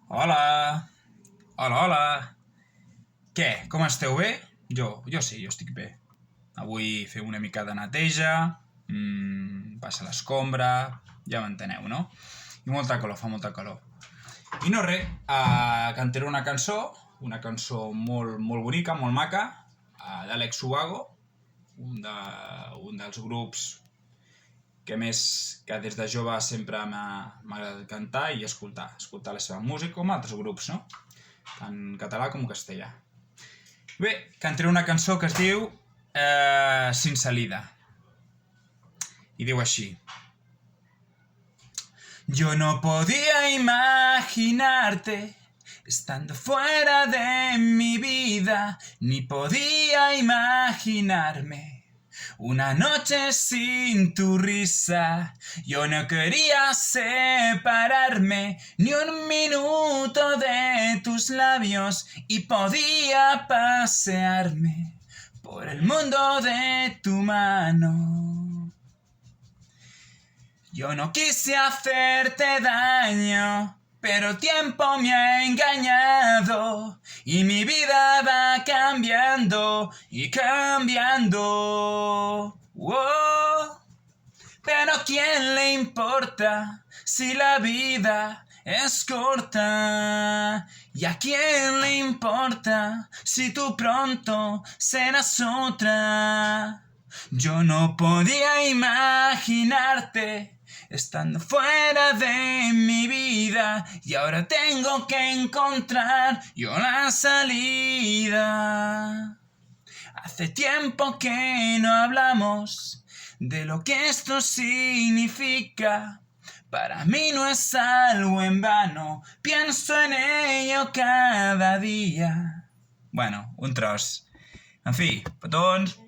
Hola! Hola, hola! Què? Com esteu, bé? Jo sí, jo estic bé. Avui fem una mica de neteja, passa l'escombra, ja m'enteneu, no? I molta calor, fa molta calor. I no res, cantaré una cançó molt, molt bonica, molt maca, d'Àlex Ubago, un dels grups que des de jove sempre m'ha agradat cantar i escoltar la seva música, com altres grups, no? Tant en català com en castellà. Bé, cantaré una cançó que es diu Sin salida. I diu així. Yo no podía imaginarte estando fuera de mi vida, ni podía imaginarme una noche sin tu risa. Yo no quería separarme ni un minuto de tus labios y podía pasearme por el mundo de tu mano. Yo no quise hacerte daño, pero el tiempo me ha engañado y mi vida va cambiando y cambiando. Oh, pero ¿a quién le importa si la vida es corta? ¿Y a quién le importa si tú pronto serás otra? Yo no podía imaginarte estando fuera de mi vida y ahora tengo que encontrar yo la salida. Hace tiempo que no hablamos de lo que esto significa. Para mí no es algo en vano, pienso en ello cada día. Bueno, un tros. En fi, petons.